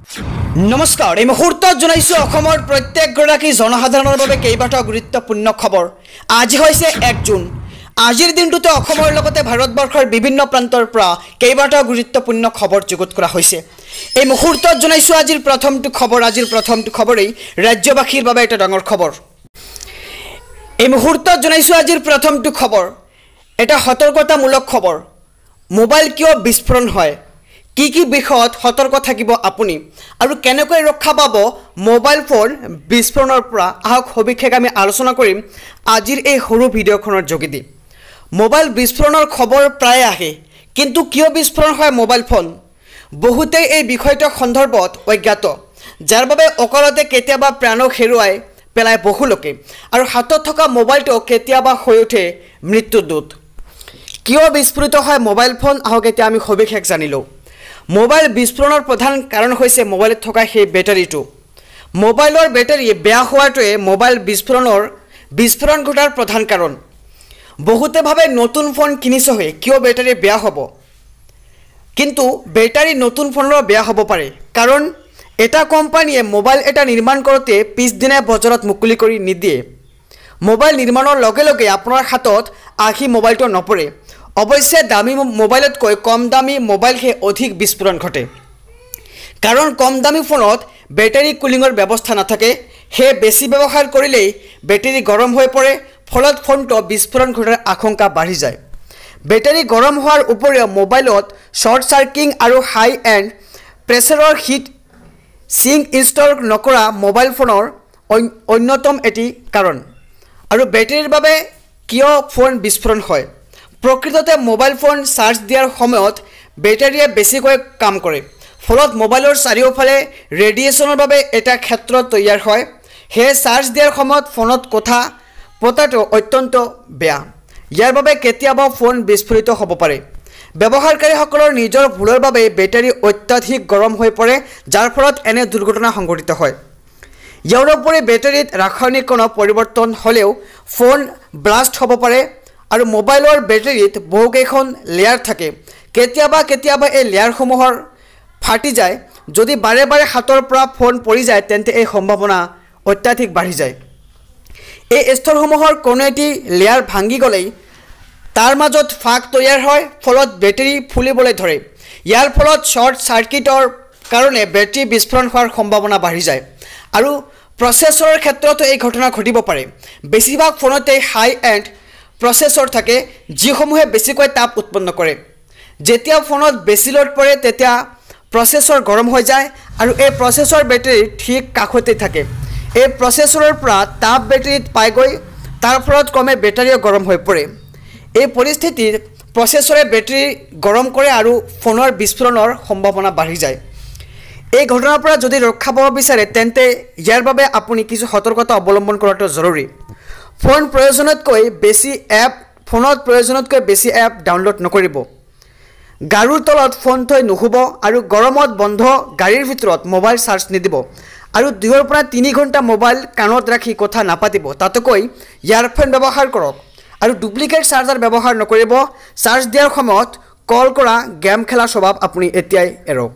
নমস্কাৰ এই মুহূৰ্তত জনাইছো অসমৰ প্ৰত্যেকগৰাকী জনসাধাৰণৰ বাবে কেইবাটাও গুৰুত্বপূৰ্ণ খবৰ। আজি হৈছে 1 জুন। আজিৰ দিনটোতে অসমৰ লগতে ভাৰতবৰ্ষৰ বিভিন্ন প্ৰান্তৰ পৰা কেইবাটাও গুৰুত্বপূৰ্ণ খবৰ যুগুত কৰা হৈছে। এই মুহূৰ্তত জনাইছো আজিৰ প্ৰথমটো খবৰেই ৰাজ্যবাসীৰ বাবে এটা ডাঙৰ খবৰ। এই মুহূৰ্তত জনাইছো আজিৰ প্ৰথমটো খবৰ এটা সতৰ্কতামূলক খবৰ। মোবাইল কিয় বিস্ফোৰণ হয়, কি বিষয়ত সতৰ্ক থাকিব আপুনি আৰু কেনেকৈ ৰক্ষা পাব মোবাইল ফোন বিস্ফোৰণৰ পৰা, আহক সবিশেষ আমি আলোচনা কৰিম আজিৰ এই সৰু ভিডিঅ'খনৰ যোগেদি। মোবাইল বিস্ফোৰণৰ খবৰ প্ৰায় আহে, কিন্তু কিয় বিস্ফোৰণ হয় মোবাইল ফোন? বহুতেই এই বিষয়টোৰ সন্দৰ্ভত অজ্ঞাত, যাৰ বাবে অকালতে কেতিয়াবা প্ৰাণক হেৰুৱাই পেলায় বহু লোকে, আৰু হাতত থকা মোবাইলটো কেতিয়াবা হৈ উঠে মৃত্যুদূত। কিয় বিস্ফোৰিত হয় মোবাইল ফোন, আহক এতিয়া আমি সবিশেষ জানি লওঁ। মোবাইল বিস্ফোৰণৰ প্ৰধান কাৰণ হৈছে মোবাইলত থকা সেই বেটাৰীটো। মোবাইলৰ বেটাৰী বেয়া হোৱাটোৱে মোবাইল বিস্ফোৰণ ঘটাৰ প্ৰধান কাৰণ। বহুতে ভাবে নতুন ফোন কিনিছহে, কিয় বেটাৰী বেয়া হ'ব? কিন্তু বেটাৰী নতুন ফোনৰো বেয়া হ'ব পাৰে, কাৰণ এটা কোম্পানীয়ে মোবাইল এটা নিৰ্মাণ কৰোঁতে পিছদিনাই বজাৰত মুকলি কৰি নিদিয়ে। মোবাইল নিৰ্মাণৰ লগে লগে আপোনাৰ হাতত আহি মোবাইলটো নপৰে। অৱশ্যে দামী মোবাইলতকৈ কম দামী মোবাইলহে অধিক বিস্ফোৰণ ঘটে, কাৰণ কম দামী ফোনত বেটাৰী কুলিঙৰ ব্যৱস্থা নাথাকে। সেয়ে বেছি ব্যৱহাৰ কৰিলেই বেটাৰী গৰম হৈ পৰে, ফলত ফোনটো বিস্ফোৰণ ঘটাৰ আশংকা বাঢ়ি যায়। বেটাৰী গৰম হোৱাৰ উপৰিও মোবাইলত শ্বৰ্ট চাৰ্কিং আৰু হাই এণ্ড প্ৰেছাৰৰ হিট সিং ইনষ্টল নকৰা মোবাইল ফোনৰ অন্যতম এটি কাৰণ। আৰু বেটাৰীৰ বাবে কিয় ফোন বিস্ফোৰণ হয়? প্ৰকৃততে মোবাইল ফোন চাৰ্জ দিয়াৰ সময়ত বেটাৰীয়ে বেছিকৈ কাম কৰে, ফলত মোবাইলৰ চাৰিওফালে ৰেডিয়েশ্যনৰ বাবে এটা ক্ষেত্ৰ তৈয়াৰ হয়। সেয়ে চাৰ্জ দিয়াৰ সময়ত ফোনত কথা পতাটো অত্যন্ত বেয়া। ইয়াৰ বাবে কেতিয়াবা ফোন বিস্ফোৰিত হ'ব পাৰে। ব্যৱহাৰকাৰীসকলৰ নিজৰ ভুলৰ বাবে বেটাৰী অত্যাধিক গৰম হৈ পৰে, যাৰ ফলত এনে দুৰ্ঘটনা সংঘটিত হয়। ইয়াৰ উপৰি বেটাৰীত ৰাসায়নিক কণা পৰিৱৰ্তন হ'লেও ফোন ব্লাষ্ট হ'ব পাৰে। আৰু মোবাইলৰ বেটাৰীত বহুকেইখন লেয়াৰ থাকে। কেতিয়াবা এই লেয়াৰসমূহৰ ফাটি যায়। যদি বাৰে বাৰে হাতৰ পৰা ফোন পৰি যায়, তেন্তে এই সম্ভাৱনা অত্যাধিক বাঢ়ি যায়। এই স্তৰসমূহৰ কোনো এটি লেয়াৰ ভাঙি গ'লেই তাৰ মাজত ফাঁক তৈয়াৰ হয়, ফলত বেটাৰী ফুলিবলৈ ধৰে। ইয়াৰ ফলত শ্বৰ্ট চাৰ্কিটৰ কাৰণে বেটাৰী বিস্ফোৰণ হোৱাৰ সম্ভাৱনা বাঢ়ি যায়। আৰু প্ৰচেছৰৰ ক্ষেত্ৰতো এই ঘটনা ঘটিব পাৰে। বেছিভাগ ফোনতে হাই এণ্ড প্ৰচেছৰ থাকে, যিসমূহে বেছিকৈ তাপ উৎপন্ন কৰে। যেতিয়া ফোনত বেছি লোড পৰে, তেতিয়া প্ৰচেছৰ গৰম হৈ যায়, আৰু এই প্ৰচেছৰ বেটাৰীৰ ঠিক কাষতে থাকে। এই প্ৰচেছৰৰ পৰা তাপ বেটাৰীত পাইগৈ, তাৰ ফলত ক্ৰমে বেটাৰীও গৰম হৈ পৰে। এই পৰিস্থিতিত প্ৰচেছৰে বেটাৰী গৰম কৰে আৰু ফোনৰ বিস্ফোৰণৰ সম্ভাৱনা বাঢ়ি যায়। এই ঘটনাৰ পৰা যদি ৰক্ষা পাব বিচাৰে, তেন্তে ইয়াৰ বাবে আপুনি কিছু সতৰ্কতা অৱলম্বন কৰাটো জৰুৰী। ফোনত প্ৰয়োজনতকৈ বেছি এপ ডাউনলোড নকৰিব। গাৰুৰ তলত ফোন থৈ নুশুব, আৰু গৰমত বন্ধ গাড়ীৰ ভিতৰত মোবাইল চাৰ্জ নিদিব, আৰু 2 পৰা 3 ঘণ্টা মোবাইল কাণত ৰাখি কথা নাপাতিব। তাতকৈ ইয়াৰফোন ব্যৱহাৰ কৰক, আৰু ডুপ্লিকেট চাৰ্জাৰ ব্যৱহাৰ নকৰিব। চাৰ্জ দিয়াৰ সময়ত কল কৰা, গেম খেলা স্বভাৱ আপুনি এতিয়াই এৰক।